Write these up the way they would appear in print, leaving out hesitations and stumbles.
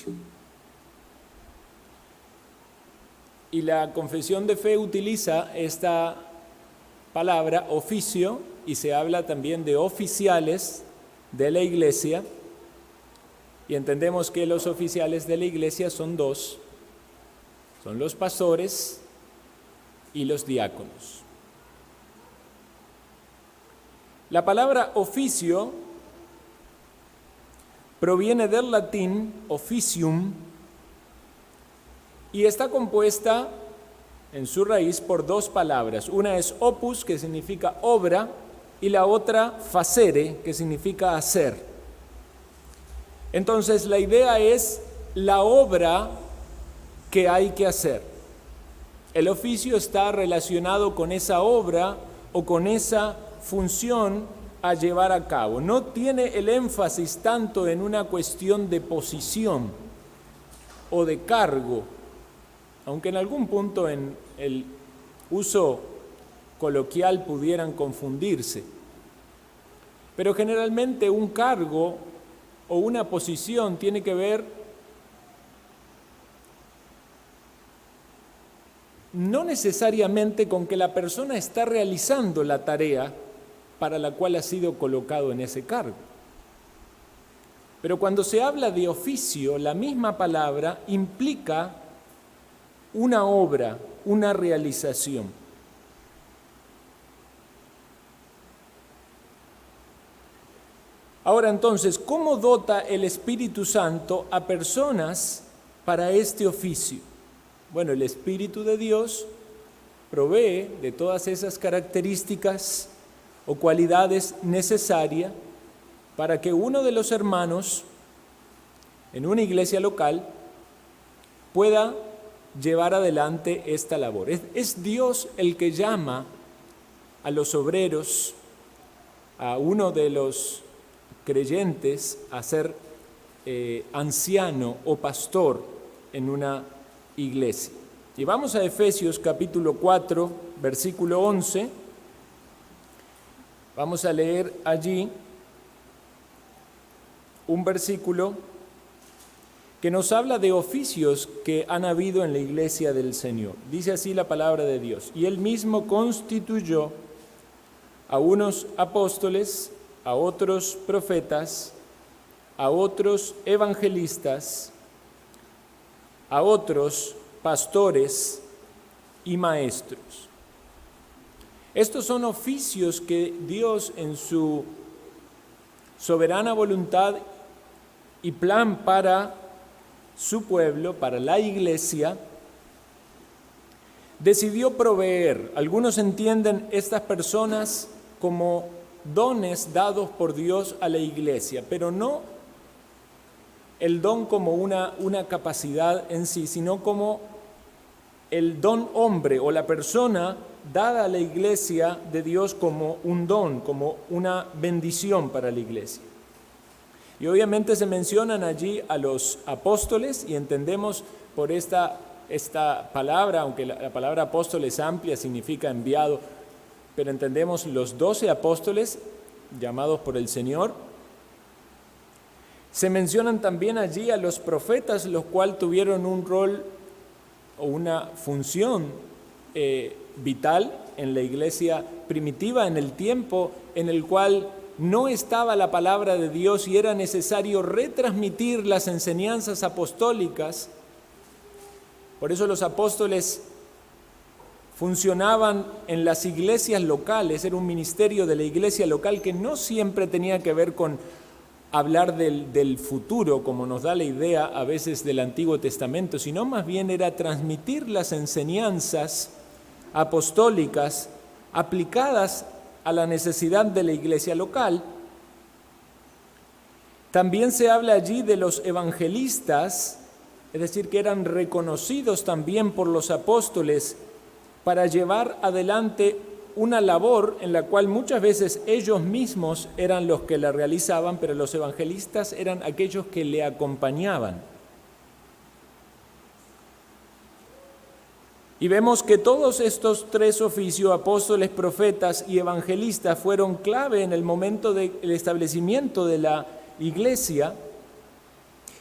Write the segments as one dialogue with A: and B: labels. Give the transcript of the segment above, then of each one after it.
A: oficio. Y la confesión de fe utiliza esta palabra oficio y se habla también de oficiales de la iglesia. Y entendemos que los oficiales de la iglesia son dos, son los pastores y los diáconos. La palabra oficio proviene del latín officium y está compuesta en su raíz por dos palabras. Una es opus, que significa obra, y la otra facere, que significa hacer. Entonces la idea es la obra que hay que hacer. El oficio está relacionado con esa obra o con esa función a llevar a cabo. No tiene el énfasis tanto en una cuestión de posición o de cargo, aunque en algún punto en el uso coloquial pudieran confundirse. Pero generalmente un cargo o una posición tiene que ver no necesariamente con que la persona está realizando la tarea para la cual ha sido colocado en ese cargo. Pero cuando se habla de oficio, la misma palabra implica una obra, una realización. Ahora entonces, ¿cómo dota el Espíritu Santo a personas para este oficio? Bueno, el Espíritu de Dios provee de todas esas características o cualidades necesarias para que uno de los hermanos en una iglesia local pueda llevar adelante esta labor. Es Dios el que llama a los obreros, a uno de los creyentes a ser anciano o pastor en una iglesia. Y vamos a Efesios capítulo 4, versículo 11. Vamos a leer allí un versículo que nos habla de oficios que han habido en la iglesia del Señor. Dice así la palabra de Dios: y Él mismo constituyó a unos apóstoles, a otros profetas, a otros evangelistas, a otros pastores y maestros. Estos son oficios que Dios en su soberana voluntad y plan para su pueblo, para la iglesia, decidió proveer. Algunos entienden estas personas como dones dados por Dios a la iglesia, pero no el don como una capacidad en sí, sino como el don hombre o la persona dada a la iglesia de Dios como un don, como una bendición para la iglesia. Y obviamente se mencionan allí a los apóstoles y entendemos por esta palabra, aunque la palabra apóstol es amplia, significa enviado, pero entendemos los 12 apóstoles llamados por el Señor. Se mencionan también allí a los profetas, los cuales tuvieron un rol o una función vital en la iglesia primitiva, en el tiempo en el cual no estaba la palabra de Dios y era necesario retransmitir las enseñanzas apostólicas. Por eso los apóstoles funcionaban en las iglesias locales, era un ministerio de la iglesia local que no siempre tenía que ver con hablar del futuro, como nos da la idea a veces del Antiguo Testamento, sino más bien era transmitir las enseñanzas apostólicas aplicadas a la necesidad de la iglesia local. También se habla allí de los evangelistas, es decir, que eran reconocidos también por los apóstoles para llevar adelante una labor en la cual muchas veces ellos mismos eran los que la realizaban, pero los evangelistas eran aquellos que le acompañaban. Y vemos que todos estos tres oficios, apóstoles, profetas y evangelistas, fueron clave en el momento del establecimiento de la iglesia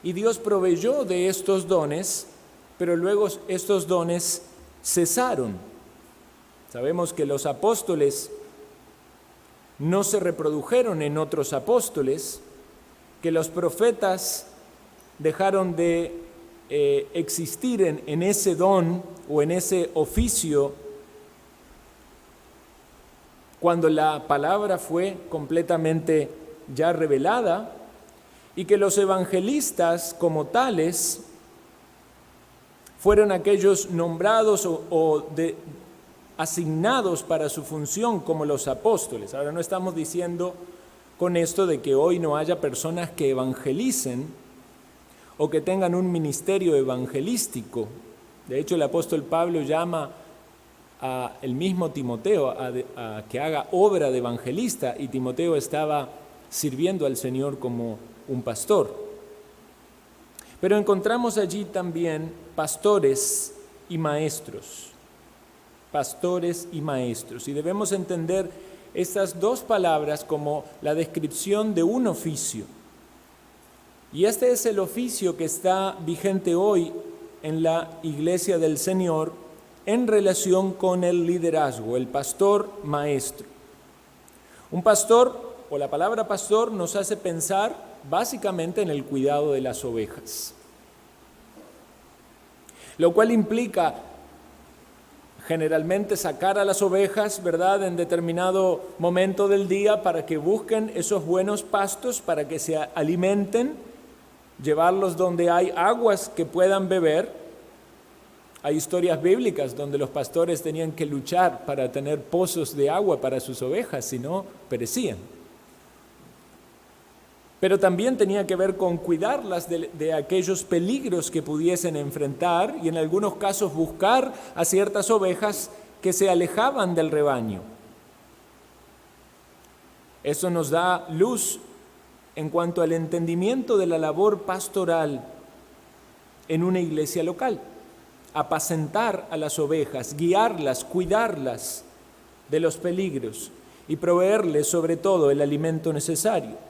A: Y Dios proveyó de estos dones, pero luego estos dones cesaron. Sabemos que los apóstoles no se reprodujeron en otros apóstoles, que los profetas dejaron de existir en ese don o en ese oficio cuando la palabra fue completamente ya revelada, y que los evangelistas como tales fueron aquellos nombrados asignados para su función como los apóstoles. Ahora, no estamos diciendo con esto de que hoy no haya personas que evangelicen o que tengan un ministerio evangelístico. De hecho, el apóstol Pablo llama al mismo Timoteo a que haga obra de evangelista, y Timoteo estaba sirviendo al Señor como un pastor. Pero encontramos allí también pastores y maestros. Pastores y maestros. Y debemos entender estas dos palabras como la descripción de un oficio. Y este es el oficio que está vigente hoy en la Iglesia del Señor en relación con el liderazgo, el pastor maestro. Un pastor, o la palabra pastor, nos hace pensar básicamente en el cuidado de las ovejas, lo cual implica generalmente sacar a las ovejas, ¿verdad?, en determinado momento del día para que busquen esos buenos pastos, para que se alimenten, llevarlos donde hay aguas que puedan beber. Hay historias bíblicas donde los pastores tenían que luchar para tener pozos de agua para sus ovejas, si no, perecían. Pero también tenía que ver con cuidarlas de aquellos peligros que pudiesen enfrentar, y en algunos casos buscar a ciertas ovejas que se alejaban del rebaño. Eso nos da luz en cuanto al entendimiento de la labor pastoral en una iglesia local. Apacentar a las ovejas, guiarlas, cuidarlas de los peligros y proveerles sobre todo el alimento necesario.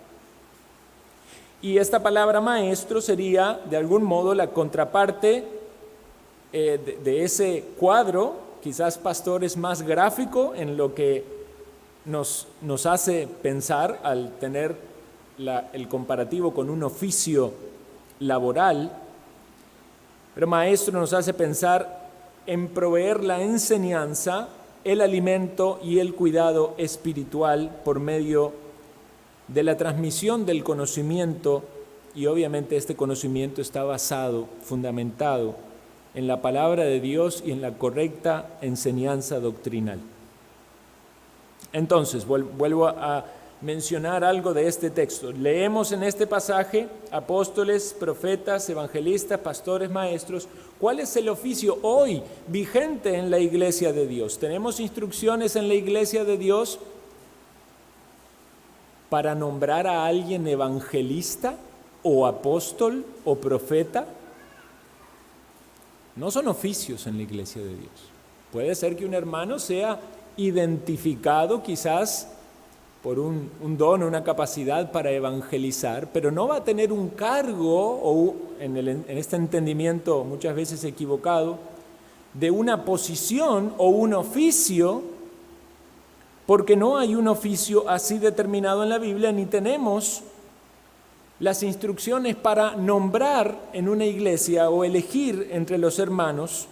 A: Y esta palabra maestro sería de algún modo la contraparte de ese cuadro. Quizás pastor es más gráfico en lo que nos hace pensar al tener el comparativo con un oficio laboral. Pero maestro nos hace pensar en proveer la enseñanza, el alimento y el cuidado espiritual por medio de la transmisión del conocimiento, y obviamente este conocimiento está basado, fundamentado en la palabra de Dios y en la correcta enseñanza doctrinal. Entonces, vuelvo a mencionar algo de este texto. Leemos en este pasaje apóstoles, profetas, evangelistas, pastores, maestros. ¿Cuál es el oficio hoy vigente en la iglesia de Dios? ¿Tenemos instrucciones en la iglesia de Dios para nombrar a alguien evangelista o apóstol o profeta? No son oficios en la iglesia de Dios. Puede ser que un hermano sea identificado quizás por un don, una capacidad para evangelizar, pero no va a tener un cargo, o en este entendimiento muchas veces equivocado, de una posición o un oficio, porque no hay un oficio así determinado en la Biblia, ni tenemos las instrucciones para nombrar en una iglesia o elegir entre los hermanos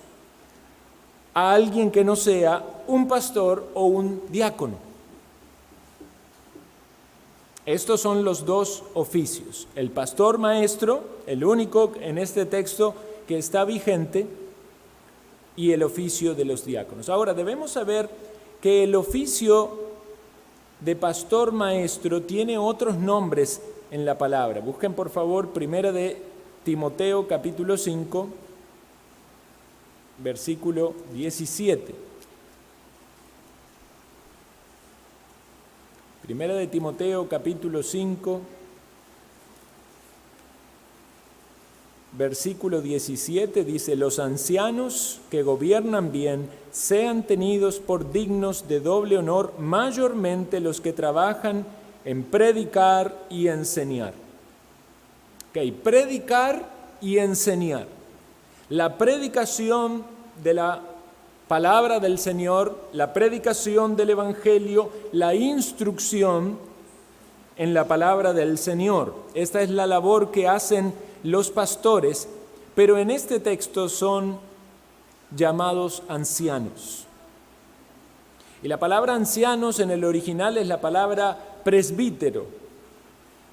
A: a alguien que no sea un pastor o un diácono. Estos son los dos oficios, el pastor maestro, el único en este texto que está vigente, y el oficio de los diáconos. Ahora, debemos saber que el oficio de pastor maestro tiene otros nombres en la palabra. Busquen por favor 1 de Timoteo capítulo 5, versículo 17. 1 de Timoteo capítulo 5, versículo 17 dice: los ancianos que gobiernan bien sean tenidos por dignos de doble honor, mayormente los que trabajan en predicar y enseñar. Predicar y enseñar. La predicación de la palabra del Señor, la predicación del Evangelio, la instrucción en la palabra del Señor. Esta es la labor que hacen los pastores, pero en este texto son llamados ancianos. Y la palabra ancianos en el original es la palabra presbítero.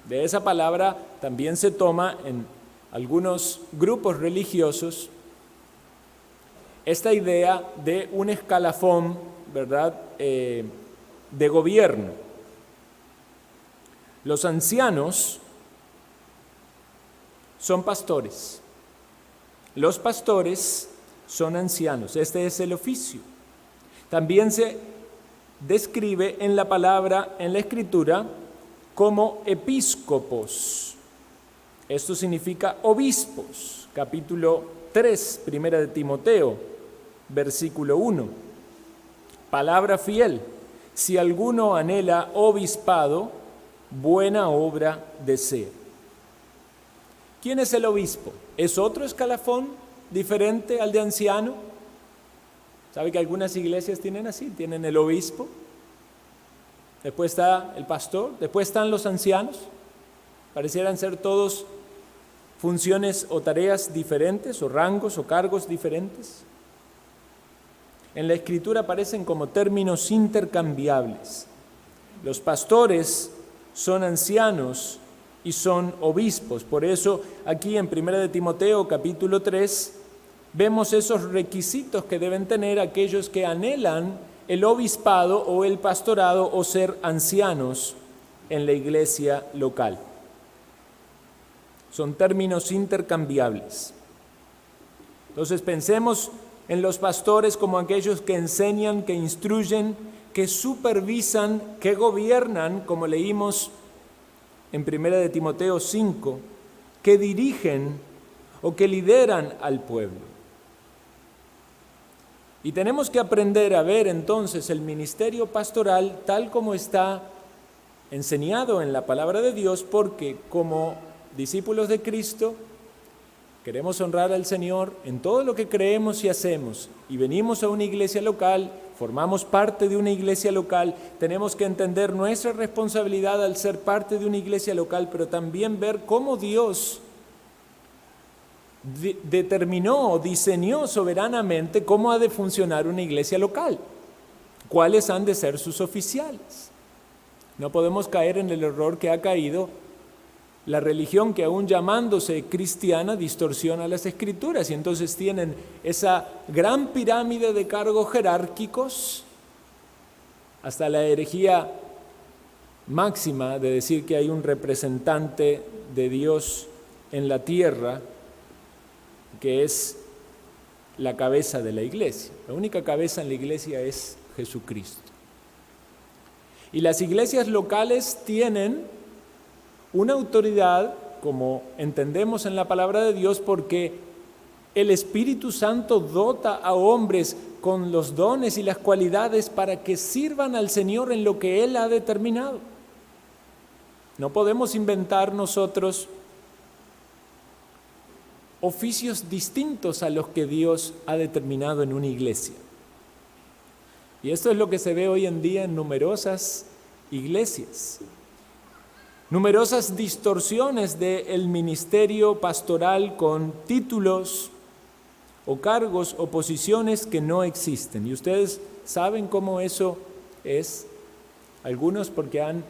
A: De esa palabra también se toma en algunos grupos religiosos esta idea de un escalafón, ¿verdad?, de gobierno. Los ancianos son pastores. Los pastores son ancianos. Este es el oficio. También se describe en la palabra, en la Escritura, como episcopos. Esto significa obispos. Capítulo 3, primera de Timoteo, versículo 1. Palabra fiel. Si alguno anhela obispado, buena obra desea. ¿Quién es el obispo? ¿Es otro escalafón diferente al de anciano? ¿Sabe que algunas iglesias tienen así? Tienen el obispo, después está el pastor, después están los ancianos. Parecieran ser todos funciones o tareas diferentes, o rangos o cargos diferentes. En la Escritura aparecen como términos intercambiables. Los pastores son ancianos y son obispos. Por eso aquí en 1 de Timoteo capítulo 3 vemos esos requisitos que deben tener aquellos que anhelan el obispado o el pastorado o ser ancianos en la iglesia local. Son términos intercambiables. Entonces pensemos en los pastores como aquellos que enseñan, que instruyen, que supervisan, que gobiernan, como leímos en 1 de Timoteo 5, que dirigen o que lideran al pueblo. Y tenemos que aprender a ver entonces el ministerio pastoral tal como está enseñado en la palabra de Dios, porque como discípulos de Cristo queremos honrar al Señor en todo lo que creemos y hacemos, y venimos a una iglesia local, formamos parte de una iglesia local, tenemos que entender nuestra responsabilidad al ser parte de una iglesia local, pero también ver cómo Dios determinó o diseñó soberanamente cómo ha de funcionar una iglesia local, cuáles han de ser sus oficiales. No podemos caer en el error que ha caído la religión, que aún llamándose cristiana distorsiona las Escrituras, y entonces tienen esa gran pirámide de cargos jerárquicos hasta la herejía máxima de decir que hay un representante de Dios en la tierra que es la cabeza de la iglesia. La única cabeza en la iglesia es Jesucristo. Y las iglesias locales tienen una autoridad, como entendemos en la palabra de Dios, porque el Espíritu Santo dota a hombres con los dones y las cualidades para que sirvan al Señor en lo que Él ha determinado. No podemos inventar nosotros oficios distintos a los que Dios ha determinado en una iglesia. Y esto es lo que se ve hoy en día en numerosas iglesias. Numerosas distorsiones del ministerio pastoral con títulos o cargos o posiciones que no existen. Y ustedes saben cómo eso es. Algunos porque han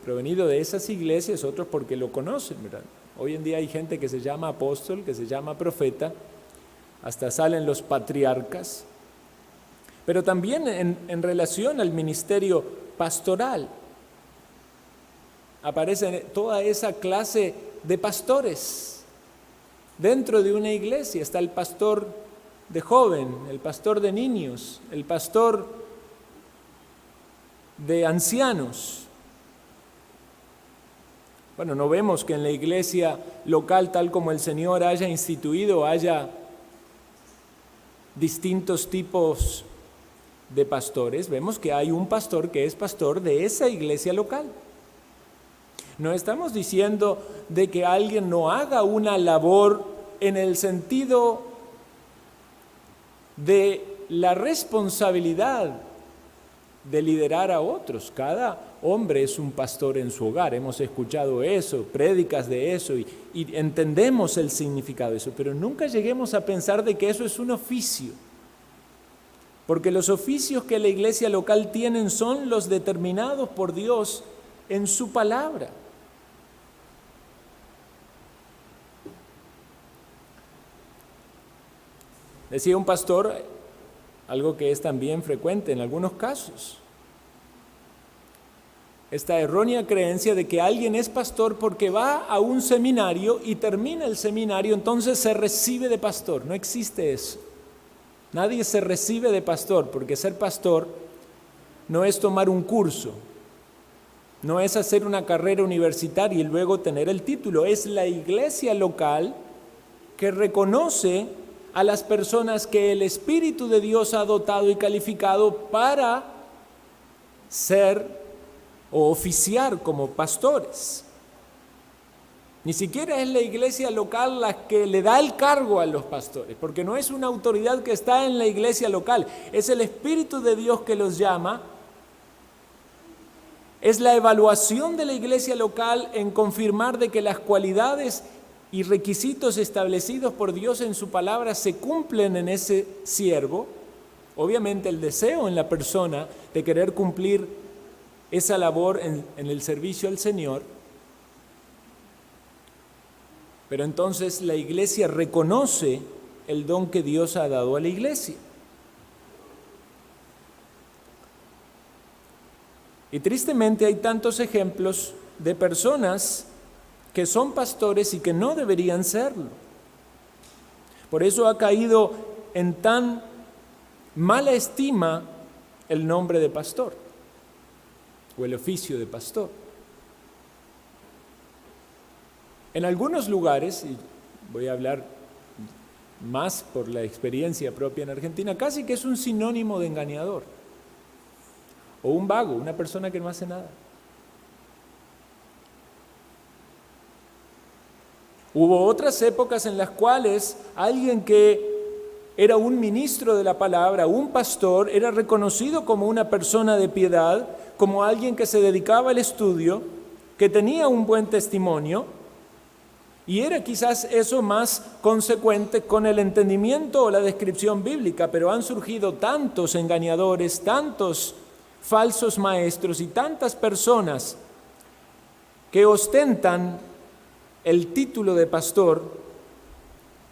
A: provenido de esas iglesias, otros porque lo conocen, ¿verdad? Hoy en día hay gente que se llama apóstol, que se llama profeta, hasta salen los patriarcas. Pero también en relación al ministerio pastoral, aparece toda esa clase de pastores. Dentro de una iglesia está el pastor de joven, el pastor de niños, el pastor de ancianos. Bueno, no vemos que en la iglesia local, tal como el Señor haya instituido, haya distintos tipos de pastores. Vemos que hay un pastor que es pastor de esa iglesia local. No estamos diciendo de que alguien no haga una labor en el sentido de la responsabilidad de liderar a otros. Cada hombre es un pastor en su hogar. Hemos escuchado eso, prédicas de eso y entendemos el significado de eso, pero nunca lleguemos a pensar de que eso es un oficio. Porque los oficios que la iglesia local tiene son los determinados por Dios en su palabra. Decía un pastor, algo que es también frecuente en algunos casos, esta errónea creencia de que alguien es pastor porque va a un seminario y termina el seminario, entonces se recibe de pastor. No existe eso. Nadie se recibe de pastor, porque ser pastor no es tomar un curso, no es hacer una carrera universitaria y luego tener el título. Es la iglesia local que reconoce a las personas que el Espíritu de Dios ha dotado y calificado para ser o oficiar como pastores. Ni siquiera es la iglesia local la que le da el cargo a los pastores, porque no es una autoridad que está en la iglesia local, es el Espíritu de Dios que los llama. Es la evaluación de la iglesia local en confirmar de que las cualidades y requisitos establecidos por Dios en su palabra se cumplen en ese siervo. Obviamente el deseo en la persona de querer cumplir esa labor en el servicio al Señor. Pero entonces la iglesia reconoce el don que Dios ha dado a la iglesia. Y tristemente hay tantos ejemplos de personas que son pastores y que no deberían serlo. Por eso ha caído en tan mala estima el nombre de pastor o el oficio de pastor. En algunos lugares, y voy a hablar más por la experiencia propia en Argentina, casi que es un sinónimo de engañador o un vago, una persona que no hace nada. Hubo otras épocas en las cuales alguien que era un ministro de la palabra, un pastor, era reconocido como una persona de piedad, como alguien que se dedicaba al estudio, que tenía un buen testimonio, y era quizás eso más consecuente con el entendimiento o la descripción bíblica, pero han surgido tantos engañadores, tantos falsos maestros y tantas personas que ostentan el título de pastor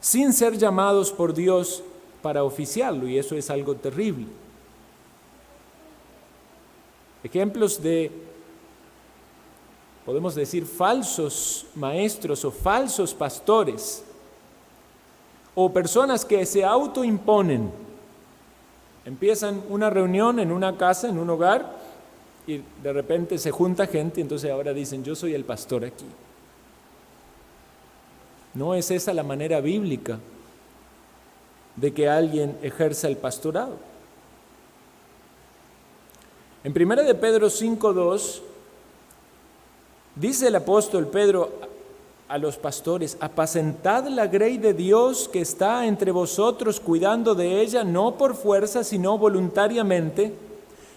A: sin ser llamados por Dios para oficiarlo, y eso es algo terrible. Ejemplos de, podemos decir, falsos maestros o falsos pastores, o personas que se autoimponen. Empiezan una reunión en una casa, en un hogar, y de repente se junta gente, entonces ahora dicen, yo soy el pastor aquí. No es esa la manera bíblica de que alguien ejerza el pastorado. En 1 de Pedro 5:2 dice el apóstol Pedro a los pastores: apacentad la grey de Dios que está entre vosotros, cuidando de ella, no por fuerza, sino voluntariamente,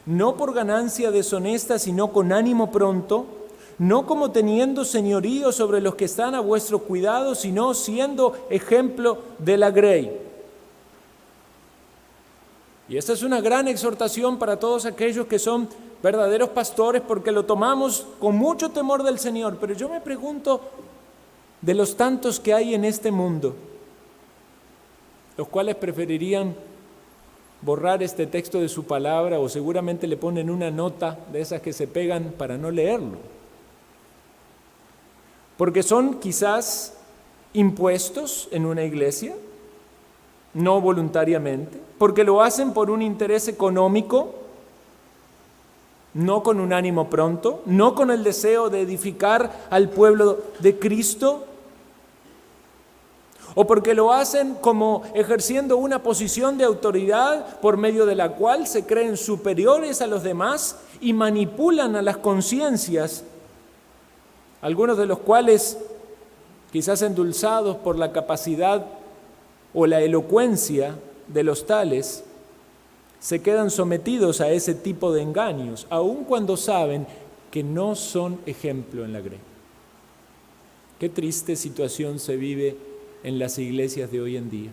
A: no por ganancia deshonesta, sino con ánimo pronto, no como teniendo señorío sobre los que están a vuestro cuidado, sino siendo ejemplo de la grey. Y esta es una gran exhortación para todos aquellos que son verdaderos pastores, porque lo tomamos con mucho temor del Señor. Pero yo me pregunto, de los tantos que hay en este mundo, los cuales preferirían borrar este texto de su palabra, o seguramente le ponen una nota de esas que se pegan para no leerlo, porque son quizás impuestos en una iglesia, no voluntariamente, porque lo hacen por un interés económico, no con un ánimo pronto, no con el deseo de edificar al pueblo de Cristo, o porque lo hacen como ejerciendo una posición de autoridad por medio de la cual se creen superiores a los demás y manipulan a las conciencias algunos de los cuales, quizás endulzados por la capacidad o la elocuencia de los tales, se quedan sometidos a ese tipo de engaños, aun cuando saben que no son ejemplo en la grey. Qué triste situación se vive en las iglesias de hoy en día.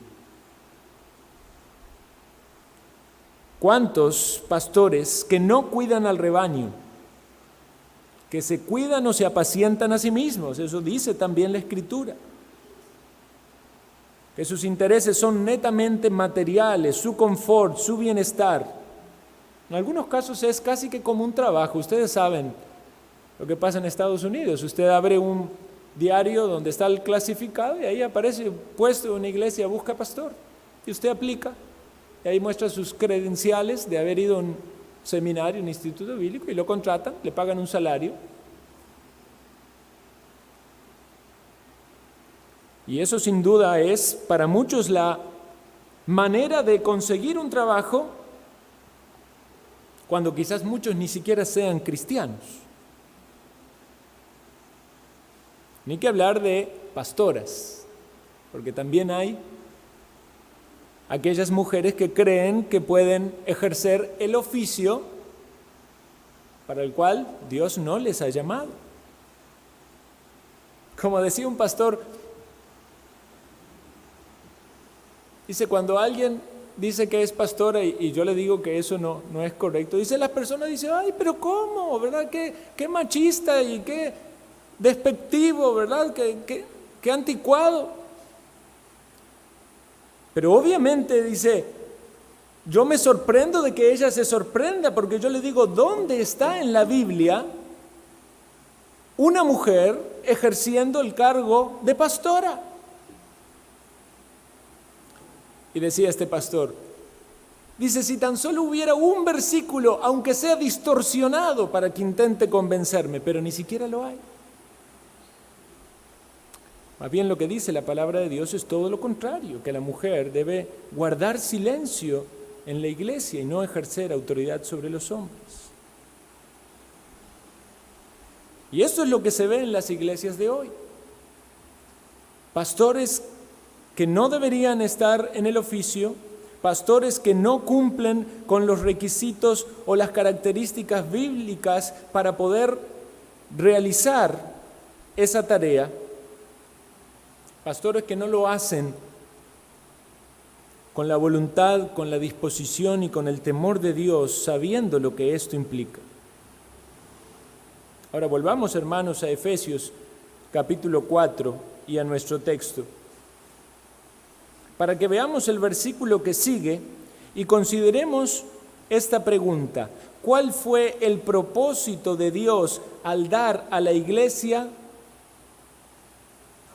A: ¿Cuántos pastores que no cuidan al rebaño, que se cuidan o se apacientan a sí mismos? Eso dice también la Escritura. Que sus intereses son netamente materiales, su confort, su bienestar. En algunos casos es casi que como un trabajo. Ustedes saben lo que pasa en Estados Unidos. Usted abre un diario donde está el clasificado y ahí aparece puesto en una iglesia, busca pastor. Y usted aplica. Y ahí muestra sus credenciales de haber ido a un seminario, un instituto bíblico, y lo contratan, le pagan un salario. Y eso sin duda es para muchos la manera de conseguir un trabajo cuando quizás muchos ni siquiera sean cristianos. Ni que hablar de pastoras, porque también hay aquellas mujeres que creen que pueden ejercer el oficio para el cual Dios no les ha llamado. Como decía un pastor, dice, cuando alguien dice que es pastora y yo le digo que eso no es correcto, dice, las personas dicen, ay, pero ¿cómo? ¿Verdad? Qué machista y qué despectivo, ¿verdad? Qué anticuado. Pero obviamente dice, yo me sorprendo de que ella se sorprenda, porque yo le digo, ¿dónde está en la Biblia una mujer ejerciendo el cargo de pastora? Y decía este pastor, dice, si tan solo hubiera un versículo, aunque sea distorsionado, para que intente convencerme, pero ni siquiera lo hay. Más bien lo que dice la palabra de Dios es todo lo contrario, que la mujer debe guardar silencio en la iglesia y no ejercer autoridad sobre los hombres. Y esto es lo que se ve en las iglesias de hoy. Pastores que no deberían estar en el oficio, pastores que no cumplen con los requisitos o las características bíblicas para poder realizar esa tarea, pastores que no lo hacen con la voluntad, con la disposición y con el temor de Dios, sabiendo lo que esto implica. Ahora volvamos, hermanos, a Efesios capítulo 4 y a nuestro texto, para que veamos el versículo que sigue y consideremos esta pregunta: ¿cuál fue el propósito de Dios al dar a la iglesia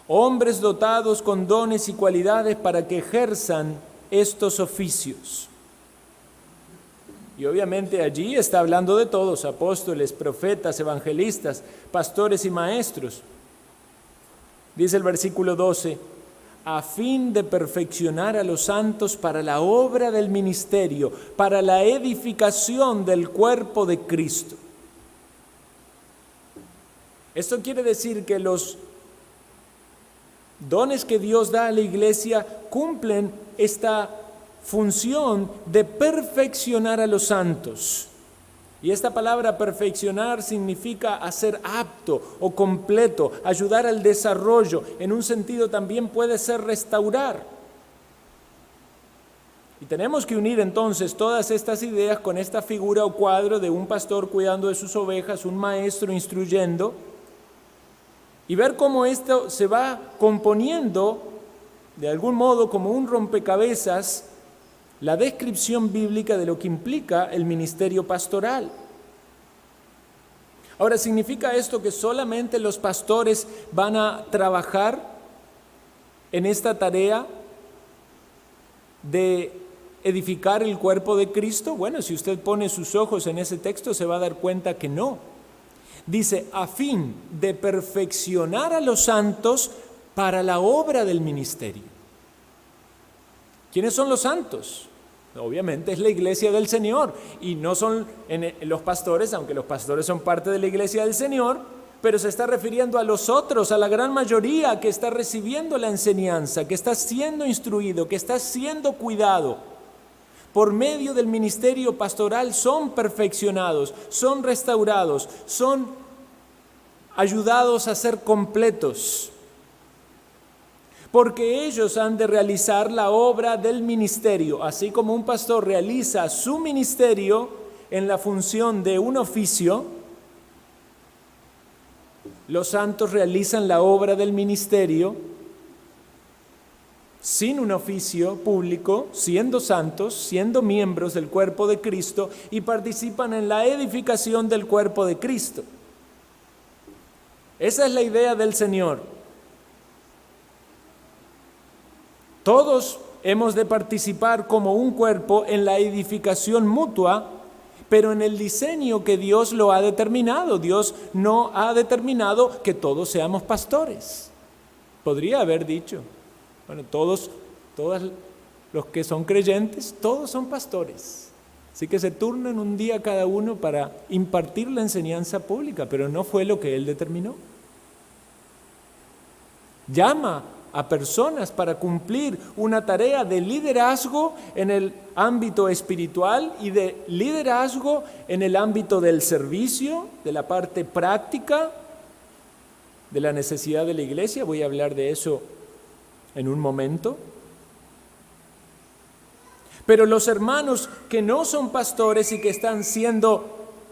A: hombres dotados con dones y cualidades para que ejerzan estos oficios? Y obviamente allí está hablando de todos: apóstoles, profetas, evangelistas, pastores y maestros. Dice el versículo 12, a fin de perfeccionar a los santos para la obra del ministerio, para la edificación del cuerpo de Cristo. Esto quiere decir que los dones que Dios da a la iglesia cumplen esta función de perfeccionar a los santos. Y esta palabra perfeccionar significa hacer apto o completo, ayudar al desarrollo. En un sentido también puede ser restaurar. Y tenemos que unir entonces todas estas ideas con esta figura o cuadro de un pastor cuidando de sus ovejas, un maestro instruyendo, y ver cómo esto se va componiendo de algún modo como un rompecabezas, la descripción bíblica de lo que implica el ministerio pastoral. Ahora, ¿significa esto que solamente los pastores van a trabajar en esta tarea de edificar el cuerpo de Cristo? Bueno, si usted pone sus ojos en ese texto se va a dar cuenta que no. Dice, a fin de perfeccionar a los santos para la obra del ministerio. ¿Quiénes son los santos? Obviamente es la iglesia del Señor, y no son los pastores, aunque los pastores son parte de la iglesia del Señor, pero se está refiriendo a los otros, a la gran mayoría que está recibiendo la enseñanza, que está siendo instruido, que está siendo cuidado. Por medio del ministerio pastoral son perfeccionados, son restaurados, son ayudados a ser completos, porque ellos han de realizar la obra del ministerio, así como un pastor realiza su ministerio en la función de un oficio. Los santos realizan la obra del ministerio sin un oficio público, siendo santos, siendo miembros del cuerpo de Cristo y participan en la edificación del cuerpo de Cristo. Esa es la idea del Señor. Todos hemos de participar como un cuerpo en la edificación mutua, pero en el diseño que Dios lo ha determinado. Dios no ha determinado que todos seamos pastores. Podría haber dicho, bueno, todos los que son creyentes, todos son pastores. Así que se turnan un día cada uno para impartir la enseñanza pública, pero no fue lo que Él determinó. Llama a personas para cumplir una tarea de liderazgo en el ámbito espiritual y de liderazgo en el ámbito del servicio, de la parte práctica, de la necesidad de la iglesia. Voy a hablar de eso en un momento. Pero los hermanos que no son pastores y que están siendo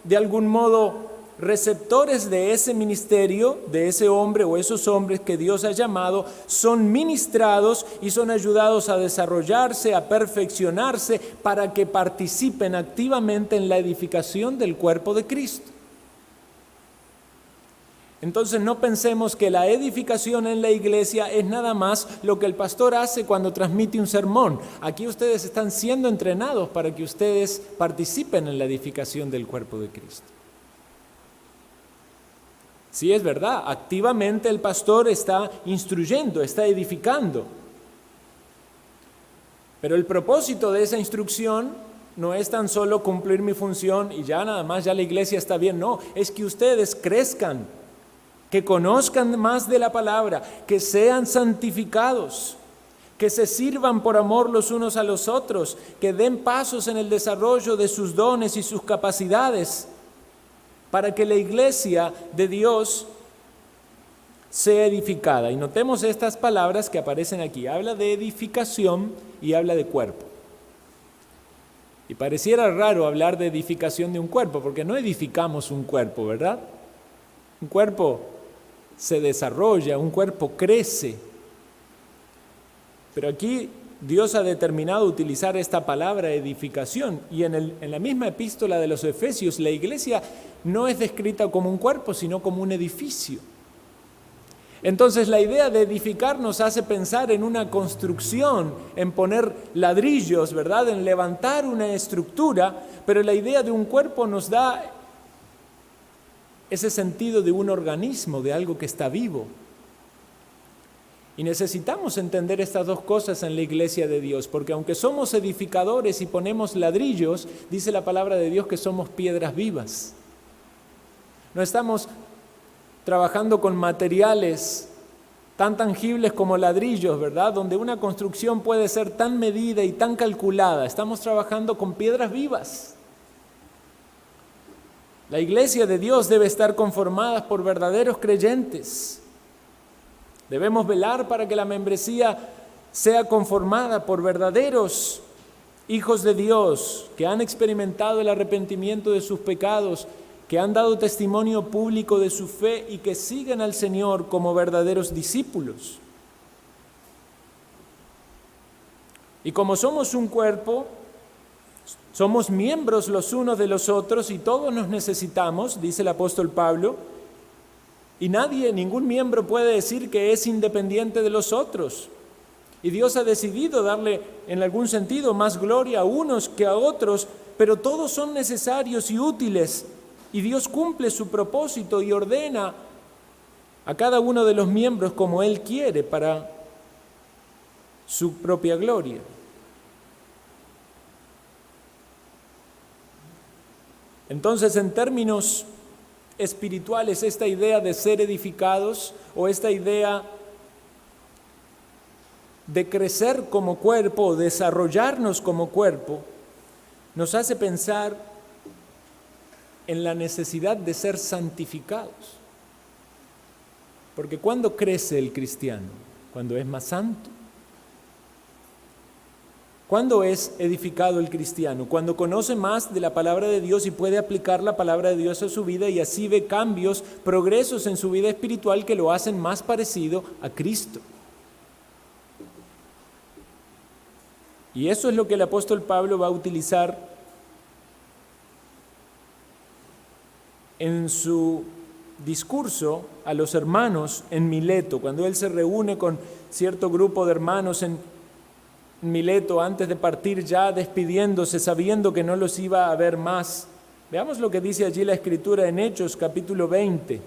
A: de algún modo receptores de ese ministerio, de ese hombre o esos hombres que Dios ha llamado, son ministrados y son ayudados a desarrollarse, a perfeccionarse, para que participen activamente en la edificación del cuerpo de Cristo. Entonces no pensemos que la edificación en la iglesia es nada más lo que el pastor hace cuando transmite un sermón. Aquí ustedes están siendo entrenados para que ustedes participen en la edificación del cuerpo de Cristo. Sí, es verdad, activamente el pastor está instruyendo, está edificando. Pero el propósito de esa instrucción no es tan solo cumplir mi función y ya nada más, ya la iglesia está bien. No, es que ustedes crezcan, que conozcan más de la palabra, que sean santificados, que se sirvan por amor los unos a los otros, que den pasos en el desarrollo de sus dones y sus capacidades, para que la iglesia de Dios sea edificada. Y notemos estas palabras que aparecen aquí. Habla de edificación y habla de cuerpo. Y pareciera raro hablar de edificación de un cuerpo, porque no edificamos un cuerpo, ¿verdad? Un cuerpo se desarrolla, un cuerpo crece. Pero aquí Dios ha determinado utilizar esta palabra edificación, y en la misma epístola de los Efesios, la iglesia no es descrita como un cuerpo, sino como un edificio. Entonces la idea de edificar nos hace pensar en una construcción, en poner ladrillos, ¿verdad?, en levantar una estructura, pero la idea de un cuerpo nos da ese sentido de un organismo, de algo que está vivo. Y necesitamos entender estas dos cosas en la iglesia de Dios, porque aunque somos edificadores y ponemos ladrillos, dice la palabra de Dios que somos piedras vivas. No estamos trabajando con materiales tan tangibles como ladrillos, ¿verdad?, donde una construcción puede ser tan medida y tan calculada. Estamos trabajando con piedras vivas. La iglesia de Dios debe estar conformada por verdaderos creyentes. Debemos velar para que la membresía sea conformada por verdaderos hijos de Dios que han experimentado el arrepentimiento de sus pecados, que han dado testimonio público de su fe y que siguen al Señor como verdaderos discípulos. Y como somos un cuerpo, somos miembros los unos de los otros y todos nos necesitamos, dice el apóstol Pablo, y ningún miembro puede decir que es independiente de los otros. Y Dios ha decidido darle en algún sentido más gloria a unos que a otros, pero todos son necesarios y útiles. Y Dios cumple su propósito y ordena a cada uno de los miembros como Él quiere para su propia gloria. Entonces, en términos espirituales, esta idea de ser edificados o esta idea de crecer como cuerpo, desarrollarnos como cuerpo, nos hace pensar en la necesidad de ser santificados. Porque ¿cuándo crece el cristiano? Cuando es más santo. ¿Cuándo es edificado el cristiano? Cuando conoce más de la palabra de Dios y puede aplicar la palabra de Dios a su vida y así ve cambios, progresos en su vida espiritual que lo hacen más parecido a Cristo. Y eso es lo que el apóstol Pablo va a utilizar en su discurso a los hermanos en Mileto, cuando él se reúne con cierto grupo de hermanos en Mileto antes de partir ya despidiéndose, sabiendo que no los iba a ver más. Veamos lo que dice allí la Escritura en Hechos capítulo 20,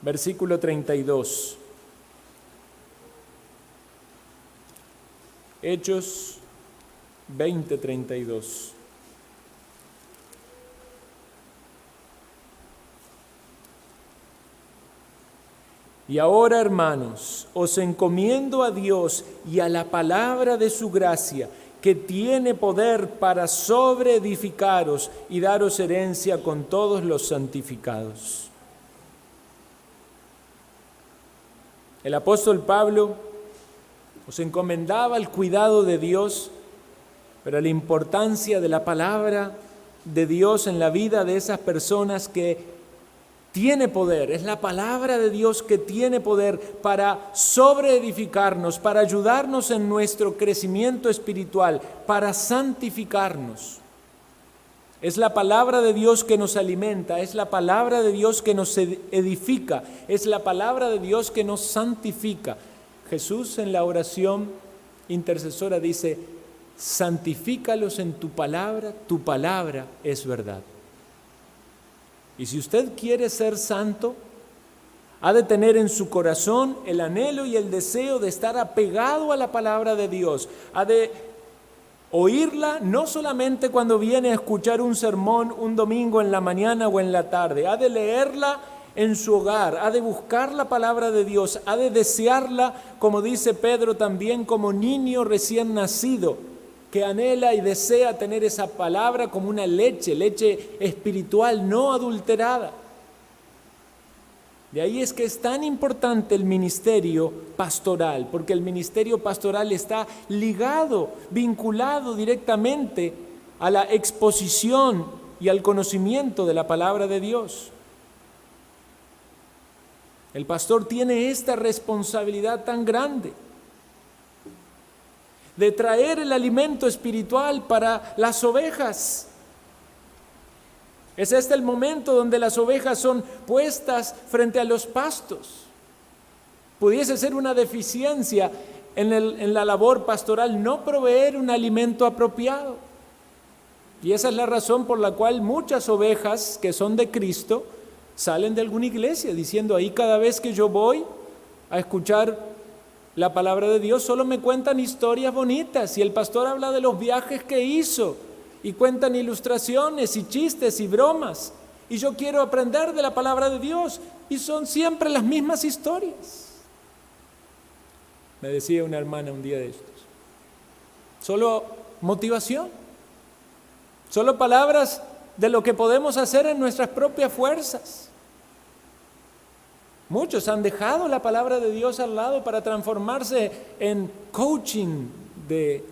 A: versículo 32. Hechos 20, 32. Y ahora, hermanos, os encomiendo a Dios y a la palabra de su gracia, que tiene poder para sobreedificaros y daros herencia con todos los santificados. El apóstol Pablo os encomendaba el cuidado de Dios, pero la importancia de la palabra de Dios en la vida de esas personas que tiene poder, es la palabra de Dios que tiene poder para sobreedificarnos, para ayudarnos en nuestro crecimiento espiritual, para santificarnos. Es la palabra de Dios que nos alimenta, es la palabra de Dios que nos edifica, es la palabra de Dios que nos santifica. Jesús en la oración intercesora dice: santifícalos en tu palabra es verdad. Y si usted quiere ser santo, ha de tener en su corazón el anhelo y el deseo de estar apegado a la palabra de Dios. Ha de oírla no solamente cuando viene a escuchar un sermón un domingo en la mañana o en la tarde. Ha de leerla en su hogar, ha de buscar la palabra de Dios, ha de desearla, como dice Pedro también, como niño recién nacido, que anhela y desea tener esa palabra como una leche espiritual no adulterada. De ahí es que es tan importante el ministerio pastoral, porque el ministerio pastoral está ligado, vinculado directamente a la exposición y al conocimiento de la palabra de Dios. El pastor tiene esta responsabilidad tan grande de traer el alimento espiritual para las ovejas. Es este el momento donde las ovejas son puestas frente a los pastos. Pudiese ser una deficiencia en la labor pastoral no proveer un alimento apropiado. Y esa es la razón por la cual muchas ovejas que son de Cristo salen de alguna iglesia diciendo: ahí cada vez que yo voy a escuchar la palabra de Dios solo me cuentan historias bonitas y el pastor habla de los viajes que hizo y cuentan ilustraciones y chistes y bromas y yo quiero aprender de la palabra de Dios y son siempre las mismas historias. Me decía una hermana un día de estos: solo motivación, solo palabras de lo que podemos hacer en nuestras propias fuerzas. Muchos han dejado la palabra de Dios al lado para transformarse en coaching de,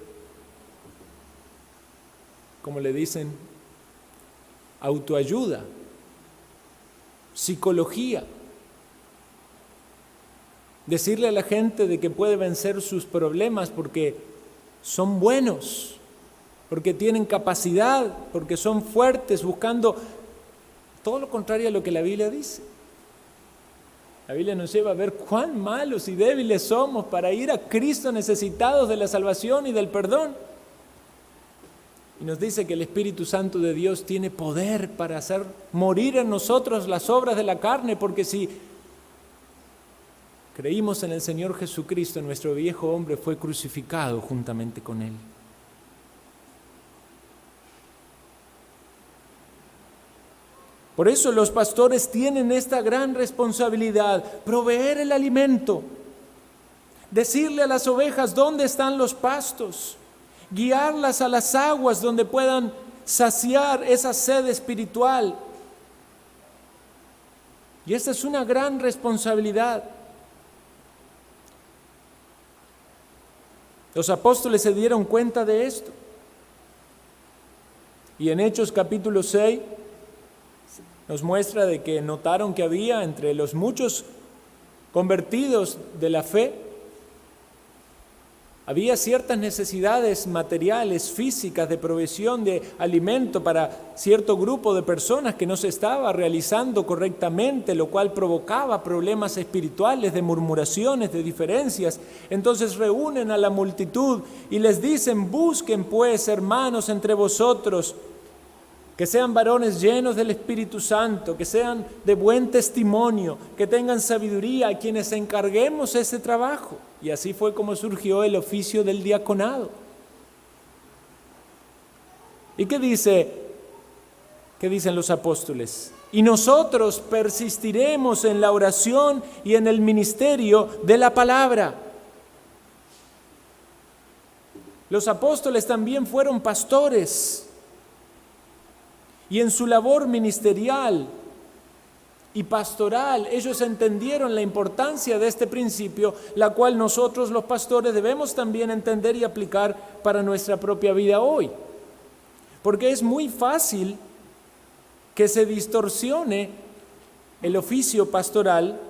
A: como le dicen, autoayuda, psicología. Decirle a la gente de que puede vencer sus problemas porque son buenos, porque tienen capacidad, porque son fuertes, buscando todo lo contrario a lo que la Biblia dice. La Biblia nos lleva a ver cuán malos y débiles somos para ir a Cristo necesitados de la salvación y del perdón. Y nos dice que el Espíritu Santo de Dios tiene poder para hacer morir en nosotros las obras de la carne, porque si creímos en el Señor Jesucristo, nuestro viejo hombre fue crucificado juntamente con Él. Por eso los pastores tienen esta gran responsabilidad, proveer el alimento, decirle a las ovejas dónde están los pastos, guiarlas a las aguas donde puedan saciar esa sed espiritual. Y esta es una gran responsabilidad. Los apóstoles se dieron cuenta de esto. Y en Hechos capítulo 6 nos muestra de que notaron que había entre los muchos convertidos de la fe, había ciertas necesidades materiales, físicas, de provisión de alimento para cierto grupo de personas que no se estaba realizando correctamente, lo cual provocaba problemas espirituales, de murmuraciones, de diferencias. Entonces reúnen a la multitud y les dicen: busquen pues, hermanos, entre vosotros, que sean varones llenos del Espíritu Santo, que sean de buen testimonio, que tengan sabiduría, a quienes encarguemos ese trabajo. Y así fue como surgió el oficio del diaconado. ¿Y qué dicen los apóstoles? Y nosotros persistiremos en la oración y en el ministerio de la palabra. Los apóstoles también fueron pastores. Y en su labor ministerial y pastoral, ellos entendieron la importancia de este principio, la cual nosotros los pastores debemos también entender y aplicar para nuestra propia vida hoy. Porque es muy fácil que se distorsione el oficio pastoral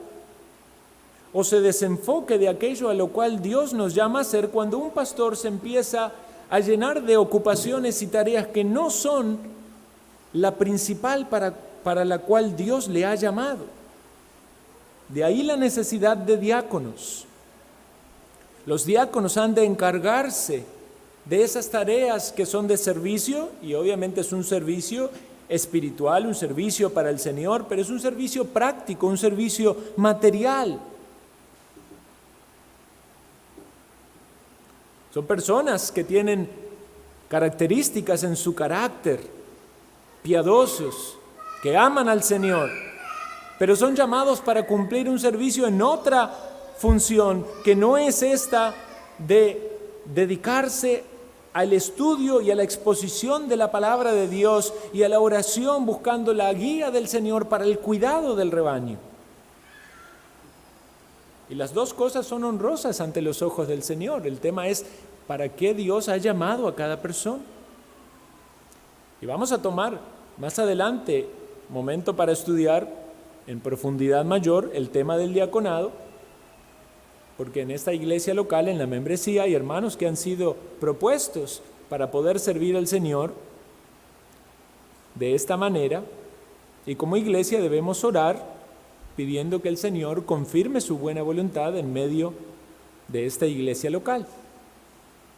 A: o se desenfoque de aquello a lo cual Dios nos llama a hacer cuando un pastor se empieza a llenar de ocupaciones y tareas que no son la principal para la cual Dios le ha llamado. De ahí la necesidad de diáconos. Los diáconos han de encargarse de esas tareas que son de servicio, y obviamente es un servicio espiritual, un servicio para el Señor, pero es un servicio práctico, un servicio material. Son personas que tienen características en su carácter, piadosos, que aman al Señor, pero son llamados para cumplir un servicio en otra función que no es esta de dedicarse al estudio y a la exposición de la palabra de Dios y a la oración buscando la guía del Señor para el cuidado del rebaño. Y las dos cosas son honrosas ante los ojos del Señor. El tema es para qué Dios ha llamado a cada persona. Y vamos a tomar más adelante momento para estudiar en profundidad mayor el tema del diaconado, porque en esta iglesia local, en la membresía, hay hermanos que han sido propuestos para poder servir al Señor de esta manera, y como iglesia debemos orar pidiendo que el Señor confirme su buena voluntad en medio de esta iglesia local.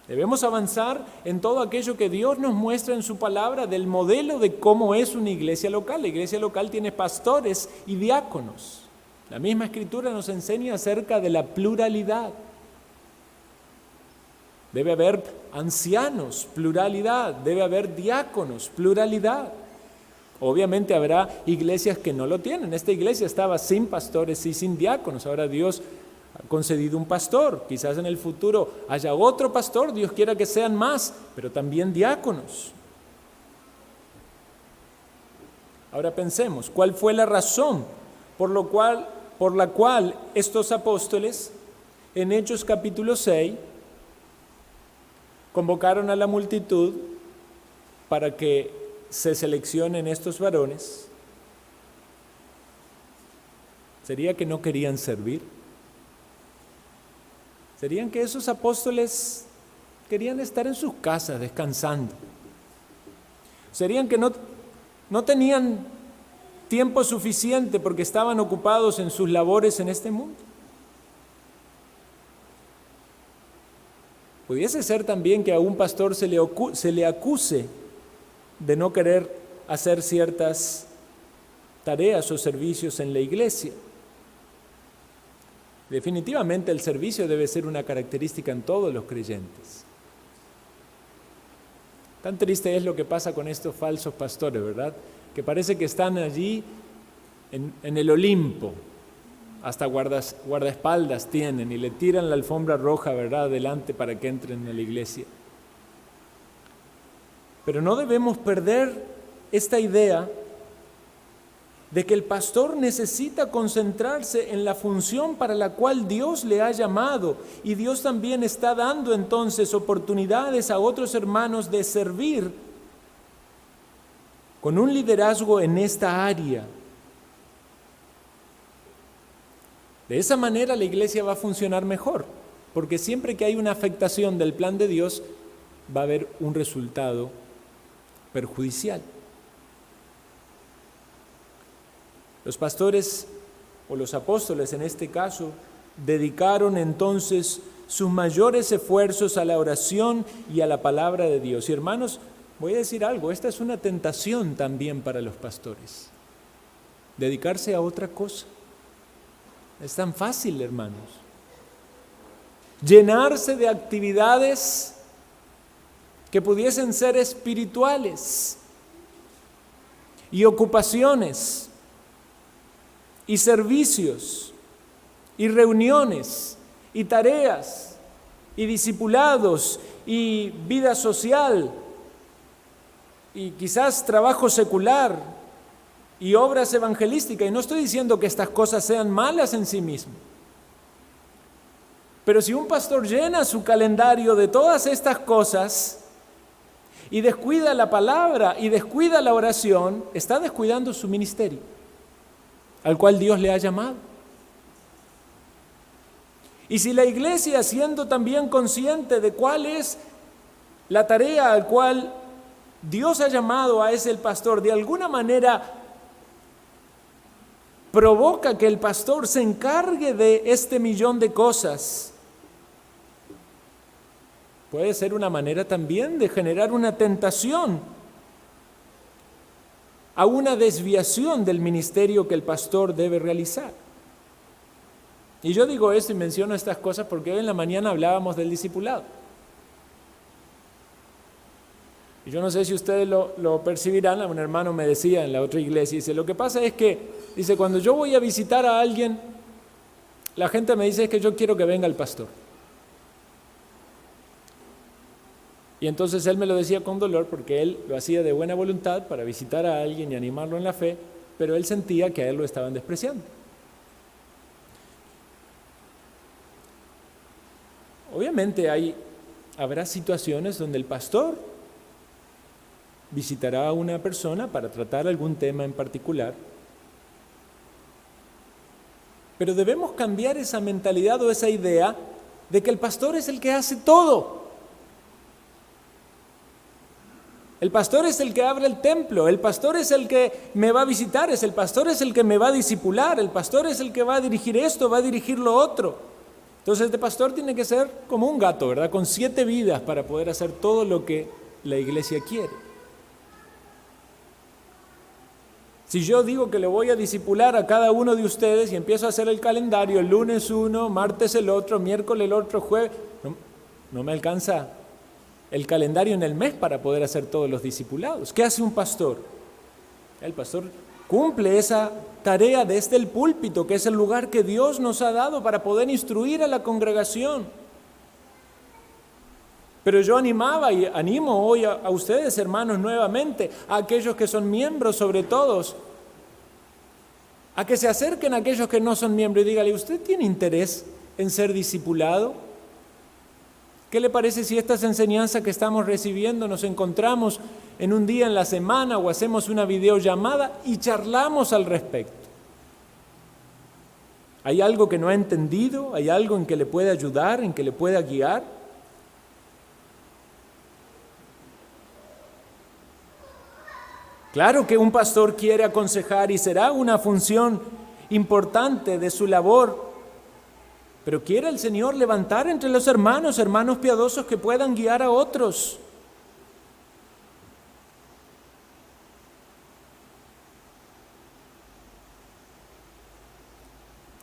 A: Debemos avanzar en todo aquello que Dios nos muestra en su palabra del modelo de cómo es una iglesia local. La iglesia local tiene pastores y diáconos. La misma Escritura nos enseña acerca de la pluralidad. Debe haber ancianos, pluralidad. Debe haber diáconos, pluralidad. Obviamente habrá iglesias que no lo tienen. Esta iglesia estaba sin pastores y sin diáconos. Ahora Dios ha concedido un pastor, quizás en el futuro haya otro pastor, Dios quiera que sean más, pero también diáconos. Ahora pensemos, ¿cuál fue la razón por la cual estos apóstoles en Hechos capítulo 6 convocaron a la multitud para que se seleccionen estos varones? ¿Sería que no querían servir? ¿Serían que esos apóstoles querían estar en sus casas descansando? ¿Serían que no tenían tiempo suficiente porque estaban ocupados en sus labores en este mundo? Pudiese ser también que a un pastor se le acuse de no querer hacer ciertas tareas o servicios en la iglesia. Definitivamente el servicio debe ser una característica en todos los creyentes. Tan triste es lo que pasa con estos falsos pastores, ¿verdad? que parece que están allí en el Olimpo, hasta guardaespaldas tienen y le tiran la alfombra roja, ¿verdad?, adelante para que entren a la iglesia. Pero no debemos perder esta idea de que el pastor necesita concentrarse en la función para la cual Dios le ha llamado, y Dios también está dando entonces oportunidades a otros hermanos de servir con un liderazgo en esta área. De esa manera la iglesia va a funcionar mejor, porque siempre que hay una afectación del plan de Dios, va a haber un resultado perjudicial. Los pastores, o los apóstoles en este caso, dedicaron entonces sus mayores esfuerzos a la oración y a la palabra de Dios. Y hermanos, voy a decir algo, esta es una tentación también para los pastores, dedicarse a otra cosa. Es tan fácil, hermanos, llenarse de actividades que pudiesen ser espirituales y ocupaciones y servicios y reuniones y tareas y discipulados y vida social y quizás trabajo secular y obras evangelísticas. Y no estoy diciendo que estas cosas sean malas en sí mismas, pero si un pastor llena su calendario de todas estas cosas y descuida la palabra y descuida la oración, está descuidando su ministerio al cual Dios le ha llamado. Y si la iglesia, siendo también consciente de cuál es la tarea al cual Dios ha llamado a ese pastor, de alguna manera provoca que el pastor se encargue de este millón de cosas, puede ser una manera también de generar una tentación a una desviación del ministerio que el pastor debe realizar. Y yo digo esto y menciono estas cosas porque hoy en la mañana hablábamos del discipulado. Y yo no sé si ustedes lo percibirán. Un hermano me decía en la otra iglesia, dice, lo que pasa es que, dice, cuando yo voy a visitar a alguien, la gente me dice, es que yo quiero que venga el pastor. Y entonces él me lo decía con dolor porque él lo hacía de buena voluntad para visitar a alguien y animarlo en la fe, pero él sentía que a él lo estaban despreciando. Obviamente habrá situaciones donde el pastor visitará a una persona para tratar algún tema en particular, pero debemos cambiar esa mentalidad o esa idea de que el pastor es el que hace todo. El pastor es el que abre el templo, el pastor es el que me va a visitar, el pastor es el que me va a discipular, el pastor es el que va a dirigir esto, va a dirigir lo otro. Entonces este pastor tiene que ser como un gato, ¿verdad?, con 7 vidas para poder hacer todo lo que la iglesia quiere. Si yo digo que le voy a discipular a cada uno de ustedes y empiezo a hacer el calendario, el lunes uno, martes el otro, miércoles el otro, jueves, no me alcanza el calendario en el mes para poder hacer todos los discipulados. ¿Qué hace un pastor? El pastor cumple esa tarea desde el púlpito, que es el lugar que Dios nos ha dado para poder instruir a la congregación. Pero yo animaba y animo hoy a ustedes, hermanos, nuevamente, a aquellos que son miembros sobre todo, a que se acerquen a aquellos que no son miembros y díganle, ¿usted tiene interés en ser discipulado? ¿Qué le parece si estas enseñanzas que estamos recibiendo nos encontramos en un día en la semana o hacemos una videollamada y charlamos al respecto? ¿Hay algo que no ha entendido? ¿Hay algo en que le puede ayudar, en que le pueda guiar? Claro que un pastor quiere aconsejar y será una función importante de su labor, pero quiere el Señor levantar entre los hermanos piadosos que puedan guiar a otros.